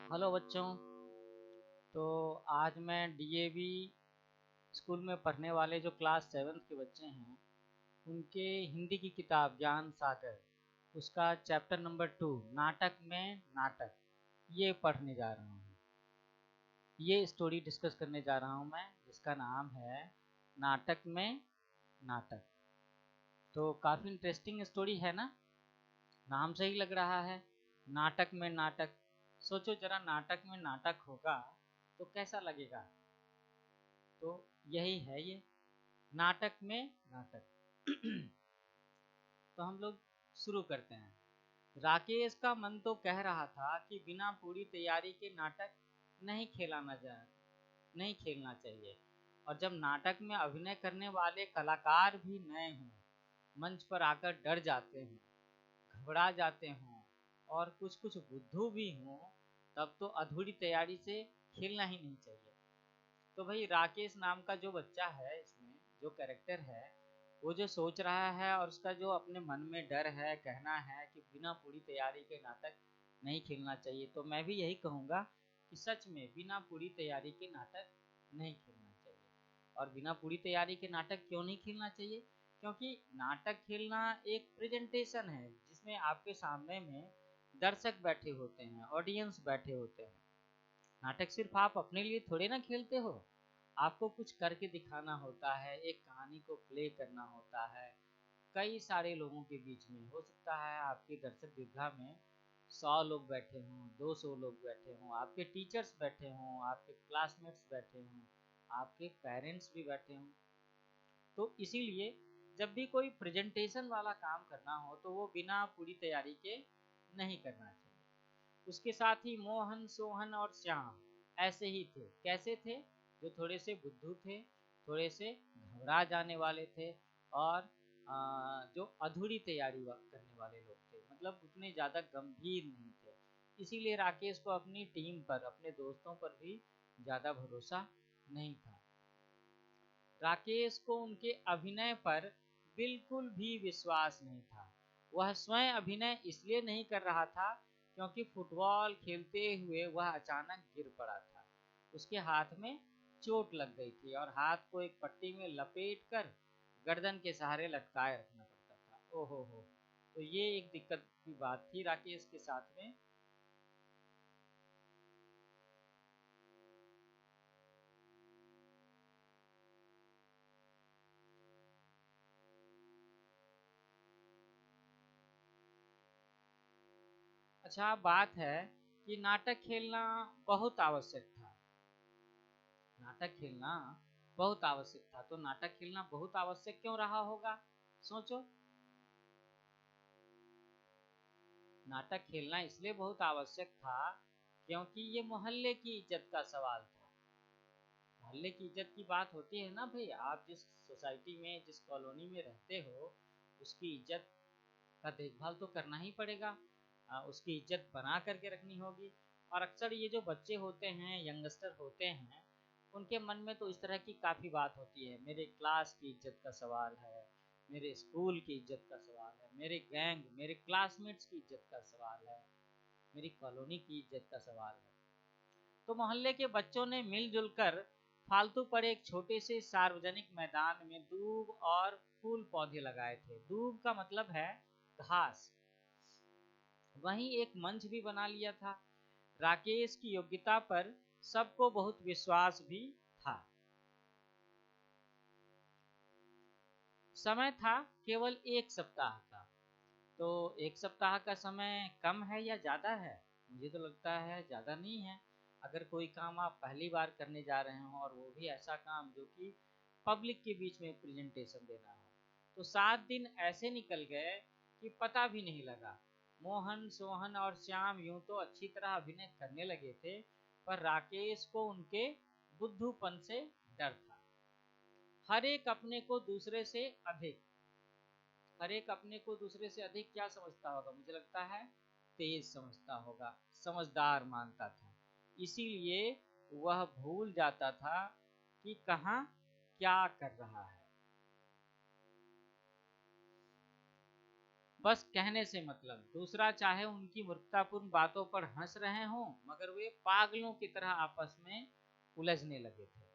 Hello बच्चों। तो आज मैं डीएवी स्कूल में पढ़ने वाले जो क्लास 7th के बच्चे हैं उनके हिंदी की किताब ज्ञान सागर उसका चैप्टर नंबर 2 नाटक में नाटक ये पढ़ने जा रहा हूँ। ये स्टोरी डिस्कस करने जा रहा हूँ मैं, जिसका नाम है नाटक में नाटक। तो काफ़ी इंटरेस्टिंग स्टोरी है ना, नाम से ही लग रहा है नाटक में नाटक। सोचो जरा, नाटक में नाटक होगा तो कैसा लगेगा। तो यही है ये नाटक में नाटक। तो हम लोग शुरू करते हैं। राकेश का मन तो कह रहा था कि बिना पूरी तैयारी के नाटक नहीं खेलाना जाए नहीं खेलना चाहिए, और जब नाटक में अभिनय करने वाले कलाकार भी नए हों, मंच पर आकर डर जाते हों, घबरा जाते हों और कुछ कुछ बुद्धू भी हों, तब तो अधूरी तैयारी से खेलना ही नहीं चाहिए। तो भाई राकेश नाम का जो बच्चा है, इसमें जो कैरेक्टर है, वो जो सोच रहा है और उसका जो अपने मन में डर है, कहना है कि बिना पूरी तैयारी के नाटक नहीं खेलना चाहिए, तो मैं भी यही कहूँगा कि सच में बिना पूरी तैयारी के नाटक नहीं खेलना चाहिए। और बिना पूरी तैयारी के नाटक क्यों नहीं खेलना चाहिए? क्योंकि नाटक खेलना एक प्रेजेंटेशन है जिसमें आपके सामने में दर्शक बैठे होते हैं, ऑडियंस बैठे होते हैं। नाटक सिर्फ आप अपने लिए थोड़े ना खेलते हो, आपको कुछ करके दिखाना होता है, एक कहानी को प्ले करना होता है कई सारे लोगों के बीच में। हो सकता है आपके दर्शक दीर्घा में 100 लोग बैठे हों, 200 लोग बैठे हों, आपके टीचर्स बैठे हों, आपके क्लासमेट्स बैठे हों, आपके पेरेंट्स भी बैठे हों। तो इसीलिए जब भी कोई प्रेजेंटेशन वाला काम करना हो तो वो बिना पूरी तैयारी के नहीं करना चाहिए। उसके साथ ही मोहन, सोहन और श्याम ऐसे ही थे। कैसे थे? जो थोड़े से बुद्धू थे, थोड़े से घबरा जाने वाले थे, और जो अधूरी तैयारी करने वाले लोग थे, मतलब उतने ज़्यादा गंभीर नहीं थे। इसीलिए राकेश को अपनी टीम पर, अपने दोस्तों पर भी ज़्यादा भरोसा नहीं था। राकेश को उनके अभिनय पर बिल्कुल भी विश्वास नहीं था। वह स्वयं अभिनय इसलिए नहीं कर रहा था क्योंकि फुटबॉल खेलते हुए वह अचानक गिर पड़ा था। उसके हाथ में चोट लग गई थी और हाथ को एक पट्टी में लपेट कर गर्दन के सहारे लटकाए रखना पड़ता था। ओहो हो, तो ये एक दिक्कत की बात थी राकेश के साथ में। अच्छा, बात है कि नाटक खेलना बहुत आवश्यक था। नाटक खेलना बहुत आवश्यक था, तो नाटक खेलना बहुत आवश्यक क्यों रहा होगा? सोचो। नाटक खेलना इसलिए बहुत आवश्यक था क्योंकि ये मोहल्ले की इज्जत का सवाल था। मोहल्ले की इज्जत की बात होती है ना भाई, आप जिस सोसाइटी में, जिस कॉलोनी में रहते हो, उसकी इज्जत का देखभाल तो करना ही पड़ेगा। उसकी इज्जत बना करके रखनी होगी। और अक्सर ये जो बच्चे होते हैं, यंगस्टर होते हैं, उनके मन में तो इस तरह की काफ़ी बात होती है। मेरे क्लास की इज्जत का सवाल है, मेरे स्कूल की इज्जत का सवाल है, मेरे गैंग, मेरे क्लासमेट्स की इज्जत का सवाल है, मेरी कॉलोनी की इज्जत का सवाल है। तो मोहल्ले के बच्चों ने मिलजुल कर फालतू पर एक छोटे से सार्वजनिक मैदान में दूब और फूल पौधे लगाए थे। दूब का मतलब है घास। वहीं एक मंच भी बना लिया था। राकेश की योग्यता पर सबको बहुत विश्वास भी था। समय था केवल 1 सप्ताह का। तो 1 सप्ताह का समय कम है या ज़्यादा है? मुझे तो लगता है ज़्यादा नहीं है। अगर कोई काम आप पहली बार करने जा रहे हो, और वो भी ऐसा काम जो कि पब्लिक के बीच में प्रेजेंटेशन देना हो, तो 7 दिन ऐसे निकल गए कि पता भी नहीं लगा। मोहन, सोहन और श्याम यूं तो अच्छी तरह अभिनय करने लगे थे, पर राकेश को उनके बुद्धूपन से डर था। हर एक अपने को दूसरे से अधिक हर एक अपने को दूसरे से अधिक क्या समझता होगा? मुझे लगता है तेज समझता होगा, समझदार मानता था। इसीलिए वह भूल जाता था कि कहाँ क्या कर रहा है। बस कहने से मतलब, दूसरा चाहे उनकी मूर्खतापूर्ण बातों पर हंस रहे हों, मगर वे पागलों की तरह आपस में उलझने लगे थे।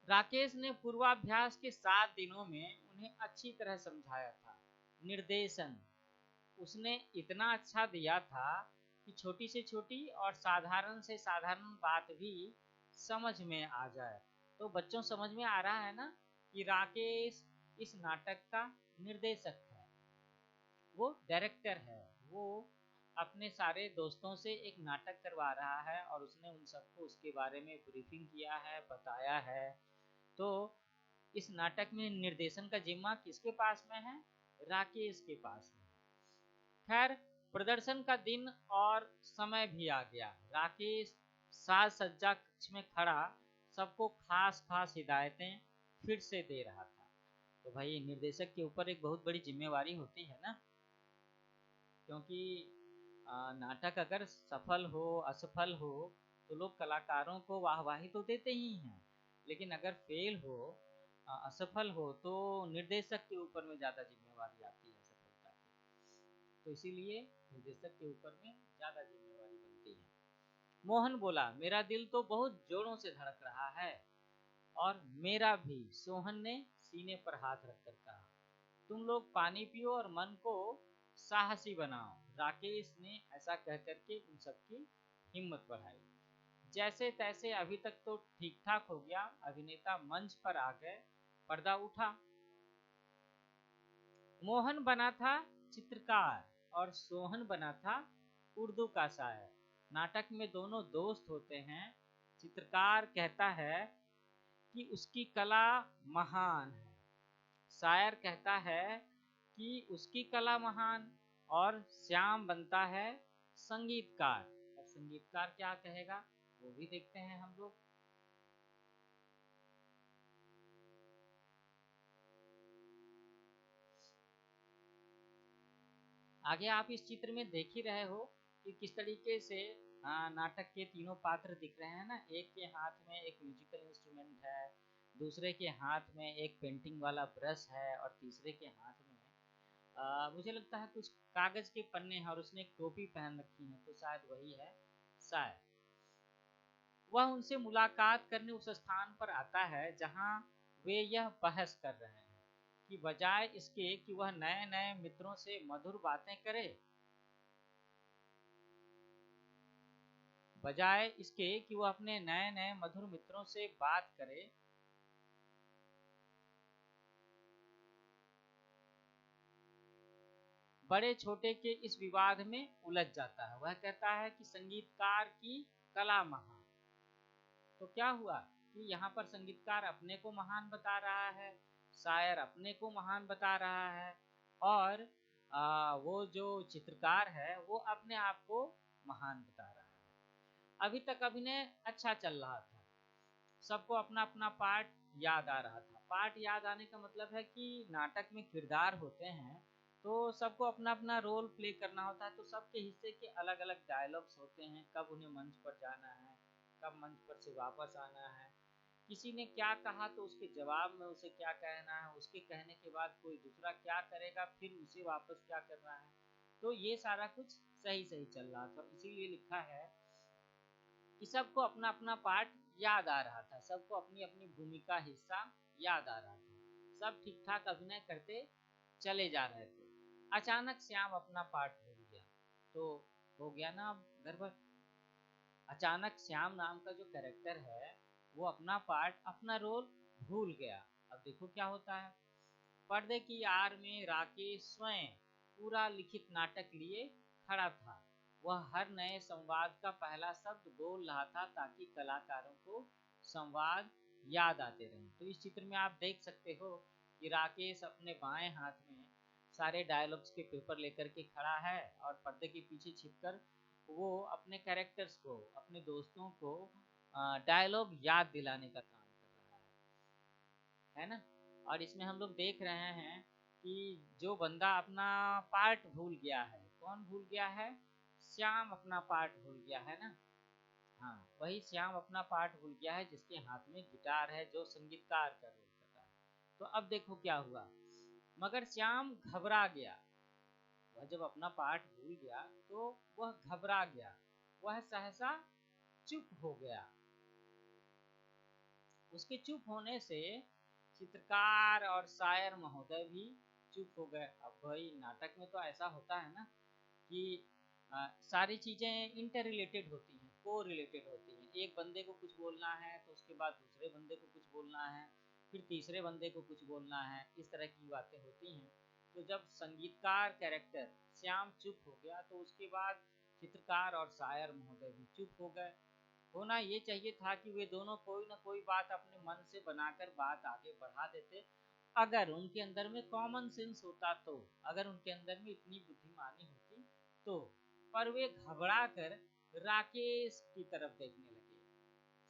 राकेश ने पूर्वाभ्यास के 7 दिनों में उन्हें अच्छी तरह समझाया था। निर्देशन उसने इतना अच्छा दिया था कि छोटी से छोटी और साधारण से साधारण बात भी समझ में आ जाए। तो बच्चों, समझ में आ रहा है ना कि राकेश इस नाटक का निर्देशक है, वो डायरेक्टर है। वो अपने सारे दोस्तों से एक नाटक करवा रहा है और उसने उन सबको उसके बारे में ब्रीफिंग किया है, बताया है। तो इस नाटक में निर्देशन का जिम्मा किसके पास में है? राकेश के पास में। खैर, प्रदर्शन का दिन और समय भी आ गया। राकेश साज सज्जा कक्ष में खड़ा सबको खास खास हिदायतें फिर से दे रहा था। तो भाई, निर्देशक के ऊपर एक बहुत बड़ी जिम्मेवारी होती है ना, क्योंकि नाटक अगर सफल हो असफल हो तो लोग कलाकारों को वाहवाही तो देते ही हैं, लेकिन अगर फेल हो, असफल हो, तो निर्देशक के ऊपर में ज़्यादा जिम्मेवारी आती है सफलता की। तो इसीलिए निर्देशक के ऊपर में ज़्यादा जिम्मेवारी बनती है। मोहन बोला, मेरा दिल तो बहुत जोरों से धड़क रहा है। और मेरा भी, सोहन ने सीने पर हाथ रखकर कहा। तुम लोग पानी पियो और मन को साहसी बनाओ। राकेश ने ऐसा कहकर के उन सबकी हिम्मत बढ़ाई। जैसे तैसे अभी तक तो ठीक ठाक हो गया। अभिनेता मंच पर आ गए। पर्दा उठा। मोहन बना था चित्रकार और सोहन बना था उर्दू का शायर। नाटक में दोनों दोस्त होते हैं। चित्रकार कहता है कि उसकी कला महान है, शायर कहता है कि उसकी कला महान, और श्याम बनता है संगीतकार। अब संगीतकार क्या कहेगा वो भी देखते हैं हम लोग। आगे आप इस चित्र में देख ही रहे हो कि किस तरीके से नाटक के तीनों पात्र दिख रहे हैं ना। एक के हाथ में एक म्यूजिकल इंस्ट्रूमेंट है, दूसरे के हाथ में एक पेंटिंग वाला ब्रश है, और तीसरे के हाथ में मुझे लगता है कुछ कागज के पन्ने हैं, और उसने एक टोपी पहन रखी है, तो शायद वही है शायद। वह उनसे मुलाकात करने उस स्थान पर आता है जहां वे यह बहस कर रहे हैं कि बजाय इसके कि वह नए नए मित्रों से मधुर बातें करे, बजाय इसके कि वह अपने नए नए मधुर मित्रों से बात करे, बड़े छोटे के इस विवाद में उलझ जाता है। वह कहता है कि संगीतकार की कला महान। तो क्या हुआ कि यहाँ पर संगीतकार अपने को महान बता रहा है, शायर अपने को महान बता रहा है, और वो जो चित्रकार है वो अपने आप को महान बता रहा है। अभी तक अभिनय अच्छा चल रहा था। सबको अपना अपना पार्ट याद आ रहा था। पार्ट याद आने का मतलब है कि नाटक में किरदार होते हैं, तो सबको अपना अपना रोल प्ले करना होता है। तो सबके हिस्से के अलग अलग डायलॉग्स होते हैं, कब उन्हें मंच पर जाना है, कब मंच पर से वापस आना है, किसी ने क्या कहा तो उसके जवाब में उसे क्या कहना है, उसके कहने के बाद कोई दूसरा क्या करेगा, फिर उसे वापस क्या करना है। तो ये सारा कुछ सही सही चल रहा था। इसीलिए लिखा है कि सबको अपना अपना पार्ट याद आ रहा था, सबको अपनी अपनी भूमिका हिस्सा याद आ रहा था। सब ठीक ठाक अभिनय करते चले जा रहे थे। अचानक श्याम अपना पार्ट भूल गया। तो हो गया ना अब गड़बड़। अचानक श्याम नाम का जो कैरेक्टर है वो अपना पार्ट, अपना रोल भूल गया। अब देखो क्या होता है। पर्दे की आड़ में राकेश स्वयं पूरा लिखित नाटक लिए खड़ा था। वह हर नए संवाद का पहला शब्द बोल रहा था ताकि कलाकारों को संवाद याद आते रहें। तो इस चित्र में आप देख सकते हो कि राकेश अपने बाएं हाथ में सारे डायलॉग्स के पेपर लेकर के खड़ा है, और पर्दे के पीछे छिपकर वो अपने कैरेक्टर्स को, अपने दोस्तों को डायलॉग याद दिलाने का काम कर रहा है ना। और इसमें हम लोग देख रहे हैं कि जो बंदा अपना पार्ट भूल गया है, कौन भूल गया है? श्याम अपना पार्ट भूल गया है ना। हाँ, वही श्याम अपना पार्ट भूल गया है जिसके हाथ में गिटार है, जो संगीतकार का रोल कर रहा है। तो अब देखो क्या हुआ। मगर श्याम घबरा गया। वह जब अपना पाठ भूल गया तो वह घबरा गया, वह सहसा चुप हो गया। उसके चुप होने से चित्रकार और शायर महोदय भी चुप हो गए। अब भाई नाटक में तो ऐसा होता है ना कि सारी चीज़ें इंटर रिलेटेड होती हैं, को रिलेटेड होती हैं। एक बंदे को कुछ बोलना है तो उसके बाद दूसरे बंदे को कुछ बोलना है, फिर तीसरे बंदे को कुछ बोलना है, इस तरह की बातें होती हैं। तो जब संगीतकार कैरेक्टर श्याम चुप हो गया तो उसके बाद चित्रकार और शायर महोदय भी चुप हो गए। होना ये चाहिए था कि वे दोनों कोई ना कोई बात अपने मन से बनाकर बात आगे बढ़ा देते, अगर उनके अंदर में कॉमन सेंस होता तो, अगर उनके अंदर में इतनी बुद्धिमानी होती तो। पर वे घबरा कर राकेश की तरफ देखने लगे।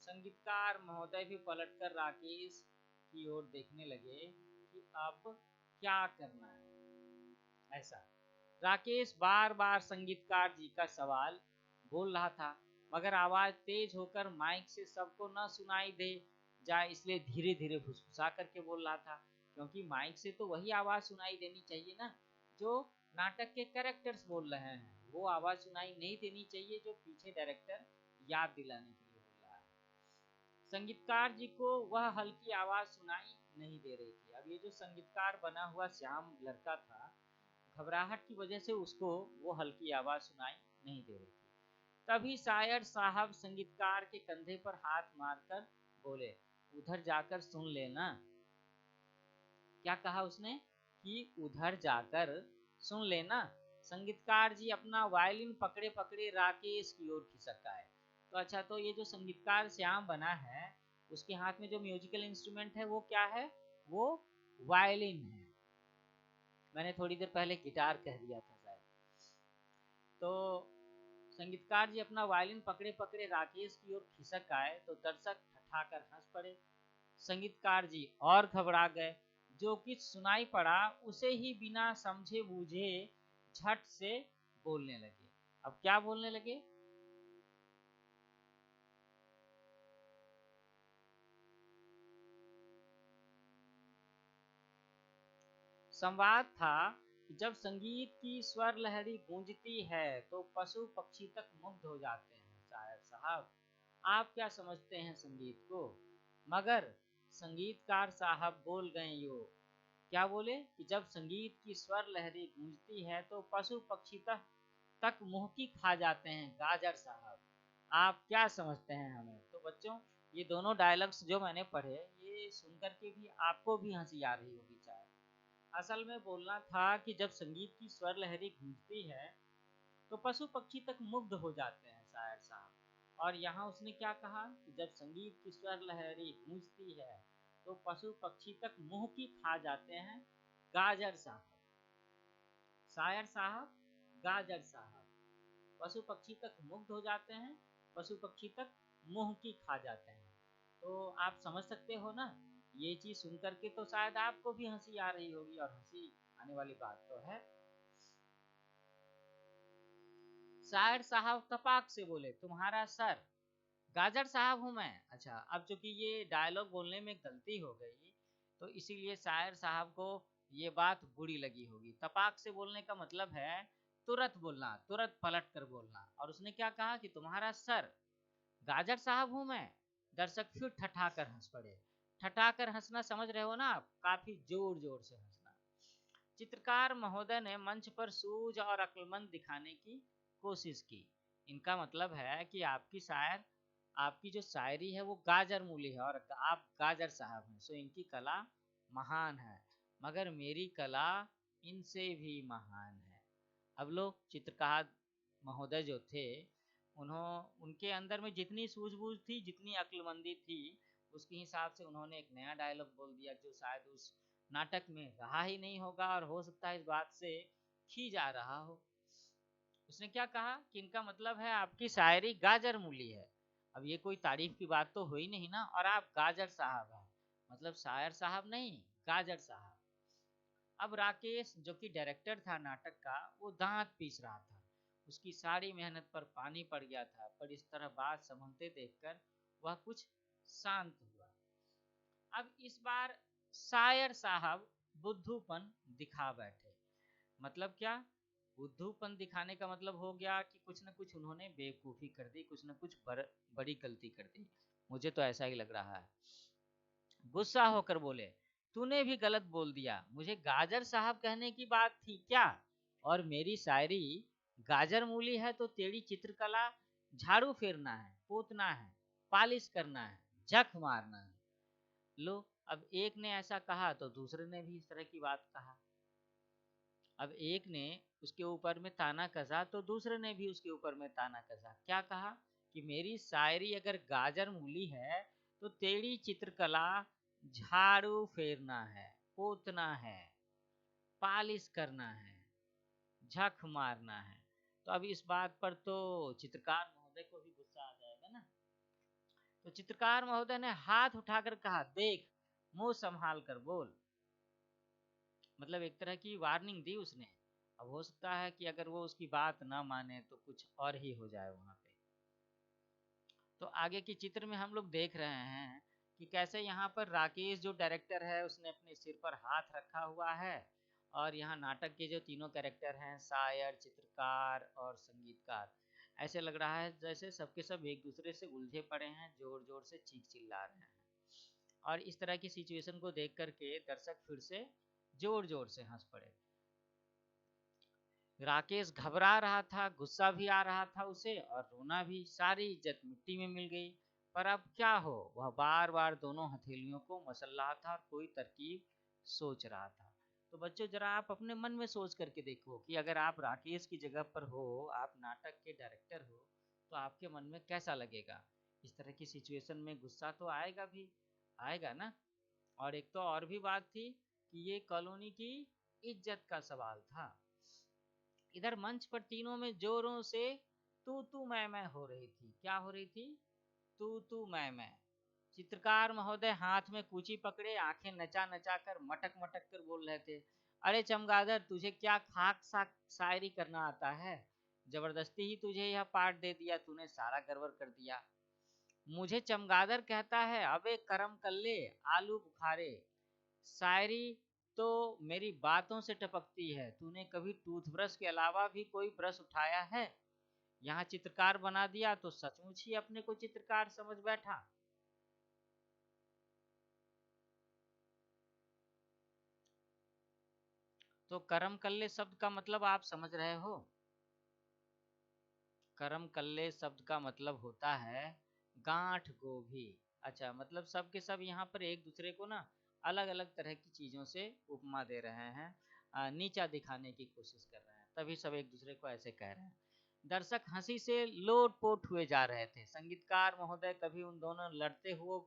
संगीतकार महोदय भी पलटकर राकेश की ओर देखने लगे कि अब क्या करना है। ऐसा राकेश बार बार संगीतकार जी का सवाल बोल रहा था, मगर आवाज तेज होकर माइक से सबको न सुनाई दे जाए इसलिए धीरे धीरे फुसफुसा करके बोल रहा था, क्योंकि माइक से तो वही आवाज सुनाई देनी चाहिए ना जो नाटक के कैरेक्टर्स बोल रहे हैं। वो आवाज सुनाई नहीं देनी चाहिए जो पीछे डायरेक्टर याद दिलाने के लिए बोल रहा है। संगीतकार जी को वह हल्की आवाज सुनाई नहीं दे रही थी। अब ये जो संगीतकार बना हुआ श्याम लड़का था, घबराहट की वजह से उसको वो हल्की आवाज सुनाई नहीं दे रही थी। तभी शायर साहब संगीतकार के कंधे पर हाथ मारकर बोले, उधर जाकर सुन लेना। क्या कहा उसने कि उधर जाकर सुन लेना। संगीतकार जी अपना वायलिन पकड़े पकड़े राकेश की ओर खिसक आए। तो अच्छा, तो ये जो संगीतकार श्याम बना है उसके हाथ में जो म्यूजिकल इंस्ट्रूमेंट है वो क्या है? वो वायलिन है। मैंने थोड़ी देर पहले गिटार कह दिया था शायद। तो संगीतकार जी अपना वायलिन पकड़े पकड़े राकेश की ओर खिसक आए तो दर्शक ठठाकर हंस पड़े। संगीतकार जी और घबरा गए। जो कुछ सुनाई पड़ा उसे ही बिना समझे बूझे झट से बोलने लगे। अब क्या बोलने लगे? संवाद था कि जब संगीत की स्वर लहरी गूंजती है तो पशु पक्षी तक मुग्ध हो जाते हैं। शायर साहब, आप क्या समझते हैं संगीत को? मगर संगीतकार साहब बोल गए यो। क्या बोले कि जब संगीत की स्वर लहरी गूंजती है तो पशु पक्षी तक मुहकी खा जाते हैं। गाजर साहब, आप क्या समझते हैं हमें? तो बच्चों, ये दोनों डायलॉग्स जो मैंने पढ़े ये सुनकर के भी आपको भी हंसी आ रही होगी शायद। असल में बोलना था कि जब संगीत की स्वर लहरी गूंजती है तो पशु पक्षी तक मुग्ध हो जाते हैं शायर साहब। और यहाँ उसने क्या कहा कि जब संगीत की स्वर लहरी गूंजती है तो पशु पक्षी तक मुंह की खा जाते हैं। गाजर साहब, शायर साहब, गाजर साहब, पशु पक्षी तक मुग्ध हो जाते हैं, पशु पक्षी तक मुंह की खा जाते हैं। तो आप समझ सकते हो ना, ये चीज सुन करके तो शायद आपको भी हंसी आ रही होगी, और हंसी आने वाली बात तो है। शायर साहब तपाक से बोले, तुम्हारा सर? गाजर साहब हूँ मैं। अच्छा, अब चूंकि ये डायलॉग बोलने में गलती हो गई तो इसीलिए शायर साहब को ये बात बुरी लगी होगी। तपाक से बोलने का मतलब है तुरंत बोलना, तुरंत पलट कर बोलना। और उसने क्या कहा कि तुम्हारा सर? गाजर साहब हूँ मैं। दर्शक फिर ठठाकर हंस पड़े। ठठाकर हंसना समझ रहे हो ना आप? काफी जोर जोर से हंसना। चित्रकार महोदय ने मंच पर सूझ और अक्लमंद दिखाने की कोशिश की। इनका मतलब है कि आपकी जो शायरी है वो गाजर मूली है और आप गाजर साहब हैं, सो इनकी कला महान है, मगर मेरी कला इनसे भी महान है। अब लोग चित्रकार महोदय जो थे, उनके अंदर में जितनी सूझबूझ थी, जितनी अक्लमंदी थी, उसके हिसाब से उन्होंने एक नया डायलॉग बोल दिया जो शायद उस नाटक में रहा ही नहीं होगा और हो सकता है इस बात से खी जा रहा हो। उसने क्या कहा कि इनका मतलब है आपकी शायरी गाजर मूली है। अब ये कोई तारीफ की बात तो हुई नहीं ना, और आप गाजर साहब हैं, मतलब शायर साहब नहीं, गाजर साहब। अब राकेश जो कि डायरेक्टर था नाटक का, वो दांत पीस रहा था। उसकी सारी मेहनत पर पानी पड़ गया था, पर इस तरह बात संभलते देखकर वह कुछ शांत हुआ। अब इस बार शायर साहब बुद्धूपन दिखा बैठे। मतलब क्या? बुद्धूपन दिखाने का मतलब हो गया कि कुछ न कुछ उन्होंने बेवकूफ़ी कर दी, कुछ न कुछ बड़ी गलती कर दी। मुझे तो ऐसा ही लग रहा है। गुस्सा होकर बोले, तूने भी गलत बोल दिया, मुझे गाजर साहब कहने की बात थी क्या? और मेरी शायरी गाजर मूली है तो तेरी चित्रकला झाड़ू फेरना है, पोतना है, पालिश करना है, जख मारना है। लो, अब एक ने ऐसा कहा तो दूसरे ने भी इस तरह की बात कहा। अब एक ने उसके ऊपर में ताना कसा तो दूसरे ने भी उसके ऊपर में ताना कसा। क्या कहा? कि मेरी शायरी अगर गाजर मूली है तो तेरी चित्रकला झाड़ू फेरना है, पोतना है, पालिश करना है, झक मारना है। तो अब इस बात पर तो चित्रकार महोदय को भी गुस्सा आ जाएगा ना। तो चित्रकार महोदय ने हाथ उठाकर कहा, देख, मुंह संभाल कर बोल। मतलब एक तरह की वार्निंग दी उसने। अब हो सकता है कि अगर वो उसकी बात ना माने तो कुछ और ही हो जाए वहां पे। तो आगे की चित्र में हम लोग देख रहे हैं कि कैसे यहाँ पर राकेश जो डायरेक्टर है उसने अपने सिर पर हाथ रखा हुआ है, और यहाँ नाटक के जो तीनों कैरेक्टर हैं, शायर, चित्रकार और संगीतकार, ऐसे लग रहा है जैसे सबके सब एक दूसरे से उलझे पड़े हैं, जोर जोर से चीख चिल्ला रहे हैं। और इस तरह की सिचुएशन को देख करके दर्शक फिर से जोर जोर से हंस पड़े। राकेश घबरा रहा था, गुस्सा भी आ रहा था उसे, और रोना भी। सारी इज्जत मिट्टी में मिल गई। पर अब क्या हो? वह बार बार दोनों हथेलियों को मसल रहा था और कोई तरकीब सोच रहा था। तो बच्चों, जरा आप अपने मन में सोच करके देखो कि अगर आप राकेश की जगह पर हो, आप नाटक के डायरेक्टर हो, तो आपके मन में कैसा लगेगा? इस तरह की सिचुएशन में गुस्सा तो आएगा भी, आएगा ना। और एक तो और भी बात थी कि ये कॉलोनी की इज्जत का सवाल था। इधर मंच पर तीनों में जोरों से तू मैं हो रही थी। क्या हो रही थी? तू मैं। चित्रकार महोदय हाथ में कूची पकड़े, आंखें नचा नचा कर मटक मटक कर बोल रहे थे, अरे चमगादड़, तुझे क्या खाक सा शायरी करना आता है? जबरदस्ती ही तुझे यह पार्ट दे दिया, तूने सारा गड़बड़ कर दिया। मुझे चमगादड़ कहता है? अबे करम कल्ले, आलू बुखारे, शायरी तो मेरी बातों से टपकती है। तूने कभी टूथब्रश के अलावा भी कोई ब्रश उठाया है? यहाँ चित्रकार बना दिया तो सचमुच ही अपने को चित्रकार समझ बैठा। तो करम कल्ले शब्द का मतलब आप समझ रहे हो? करम कल्ले शब्द का मतलब होता है गांठ गोभी। अच्छा, मतलब सब के सब यहाँ पर एक दूसरे को ना अलग अलग तरह की चीजों से उपमा दे रहे हैं, नीचा दिखाने की कोशिश कर रहे हैं, तभी सब एक दूसरे को ऐसे कह रहे हैं। दर्शक हंसी से लोटपोट हुए जा रहे थे। संगीतकार महोदय कभी उन दोनों लड़ते हुए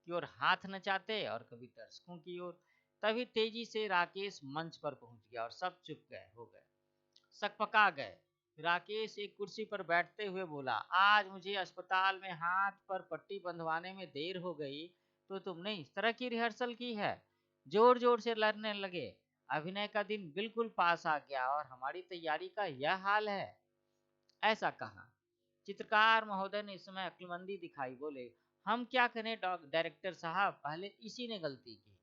की ओर हाथ नचाते और कभी दर्शकों की ओर। तभी तेजी से राकेश मंच पर पहुंच गया और सब चुप गए हो गए, सकपका गए। राकेश एक कुर्सी पर बैठते हुए बोला, आज मुझे अस्पताल में हाथ पर पट्टी बंधवाने में देर हो गई तो तुमने इस तरह की रिहर्सल की है। जोर जोर से लड़ने लगे। अभिनय का दिन बिल्कुल पास आ गया और हमारी तैयारी का यह हाल है। ऐसा कहा। चित्रकार महोदय ने इस समय अक्लमंदी दिखाई, बोले, हम क्या करें डायरेक्टर साहब, पहले इसी ने गलती की।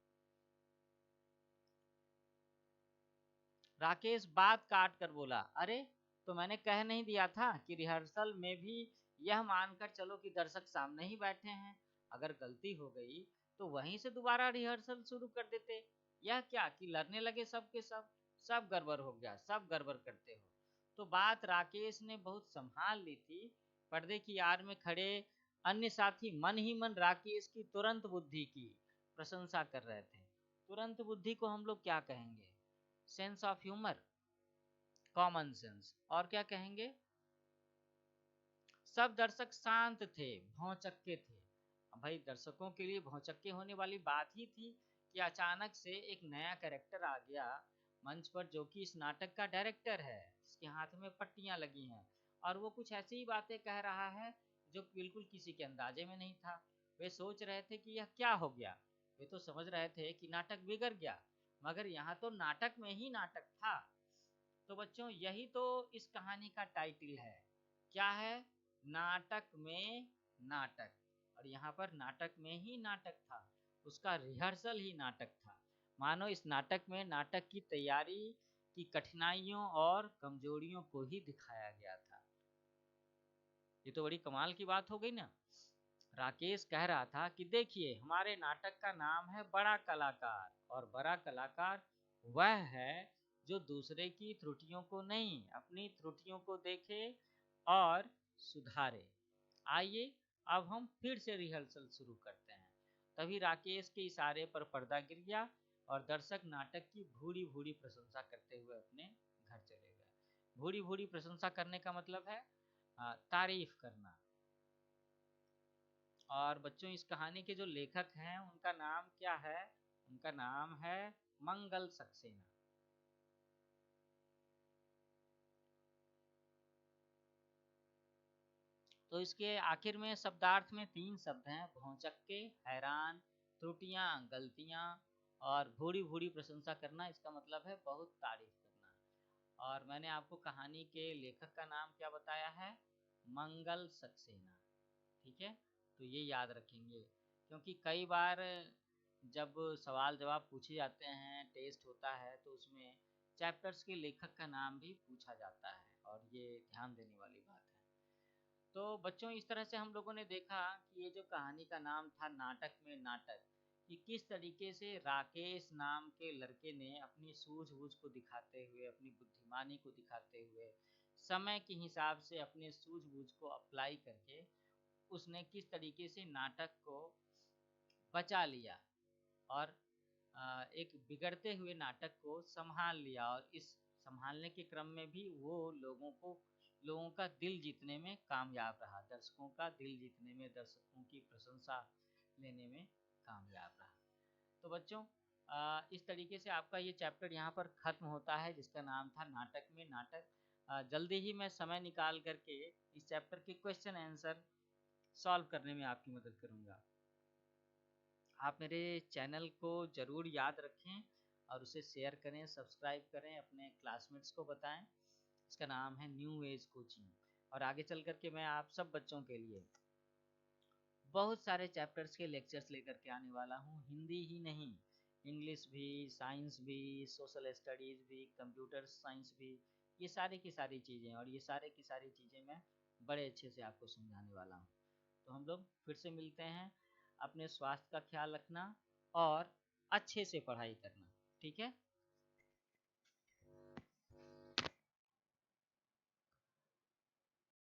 राकेश बात काट कर बोला, अरे, तो मैंने कह नहीं दिया था कि रिहर्सल में भी यह मानकर चलो कि दर्शक सामने ही बैठे हैं, अगर गलती हो गई तो वहीं से दोबारा रिहर्सल शुरू कर देते। यह क्या कि लड़ने लगे सब के सब, सब गड़बड़ हो गया, सब गड़बड़ करते हो। तो बात राकेश ने बहुत संभाल ली थी। पर्दे की आड़ में खड़े अन्य साथी मन ही मन राकेश की तुरंत बुद्धि की प्रशंसा कर रहे थे। तुरंत बुद्धि को हम लोग क्या कहेंगे? Sense of humour, common sense, और क्या कहेंगे? सब दर्शक शांत थे, भौचक्के थे। भाई, दर्शकों के लिए भौचक्के होने वाली बात ही थी कि अचानक से एक नया कैरेक्टर आ गया मंच पर, जो कि इस नाटक का डायरेक्टर है, जिसके हाथ में पट्टियां लगी हैं, और वो कुछ ऐसी ही बातें कह रहा है जो बिल्कुल किसी के अंदाजे में नहीं था। वे सोच रहे थे कि यह क्या हो गया। वे तो समझ रहे थे कि नाटक बिगड़ गया, मगर यहाँ तो नाटक में ही नाटक था। तो बच्चों, यही तो इस कहानी का टाइटल है। क्या है? नाटक में नाटक। और यहाँ पर नाटक में ही नाटक था, उसका रिहर्सल ही नाटक था। मानो इस नाटक में नाटक की तैयारी की कठिनाइयों और कमजोरियों को ही दिखाया गया था। ये तो बड़ी कमाल की बात हो गई ना। राकेश कह रहा था कि देखिए, हमारे नाटक का नाम है बड़ा कलाकार, और बड़ा कलाकार वह है जो दूसरे की त्रुटियों को नहीं, अपनी त्रुटियों को देखे और सुधारे। आइए अब हम फिर से रिहर्सल शुरू करते हैं। तभी राकेश के इशारे पर पर्दा गिर गया और दर्शक नाटक की भूरी भूरी प्रशंसा करते हुए अपने घर चले गए। भूरी भूरी प्रशंसा करने का मतलब है तारीफ करना। और बच्चों, इस कहानी के जो लेखक हैं उनका नाम क्या है? उनका नाम है मंगल सक्सेना। तो इसके आखिर में शब्दार्थ में 3 शब्द हैं: भौचक्के, हैरान, त्रुटियां, गलतियां, और भूरी भूरी प्रशंसा करना। इसका मतलब है बहुत तारीफ करना। और मैंने आपको कहानी के लेखक का नाम क्या बताया है? मंगल सक्सेना। ठीक है, तो ये याद रखेंगे, क्योंकि कई बार जब सवाल जवाब पूछे जाते हैं, टेस्ट होता है, तो उसमें चैप्टर्स के लेखक का नाम भी पूछा जाता है, और ये ध्यान देने वाली बात है। तो बच्चों, इस तरह से हम लोगों ने देखा कि ये जो कहानी का नाम था नाटक में नाटक, कि किस तरीके से राकेश नाम के लड़के ने अपनी सूझबूझ को दिखाते हुए, अपनी बुद्धिमानी को दिखाते हुए, समय के हिसाब से अपने सूझबूझ को अप्लाई करके उसने किस तरीके से नाटक को बचा लिया और एक बिगड़ते हुए नाटक को संभाल लिया, और इस संभालने के क्रम में भी वो लोगों का दिल जीतने में कामयाब रहा, दर्शकों का दिल जीतने में, दर्शकों की प्रशंसा लेने में कामयाब रहा। तो बच्चों, इस तरीके से आपका ये चैप्टर यहाँ पर ख़त्म होता है, जिसका नाम था नाटक में नाटक। जल्दी ही मैं समय निकाल करके इस चैप्टर के क्वेश्चन आंसर सॉल्व करने में आपकी मदद करूँगा। आप मेरे चैनल को ज़रूर याद रखें और उसे शेयर करें, सब्सक्राइब करें, अपने क्लासमेट्स को बताएं। इसका नाम है न्यू एज कोचिंग, और आगे चल कर के मैं आप सब बच्चों के लिए बहुत सारे चैप्टर्स के लेक्चर्स लेकर के आने वाला हूँ। हिंदी ही नहीं, इंग्लिश भी, साइंस भी, सोशल स्टडीज़ भी, कंप्यूटर साइंस भी, ये सारी की सारी चीज़ें, और ये सारे की सारी चीज़ें मैं बड़े अच्छे से आपको समझाने वाला हूँ। तो हम लोग फिर से मिलते हैं। अपने स्वास्थ्य का ख्याल रखना और अच्छे से पढ़ाई करना। ठीक है।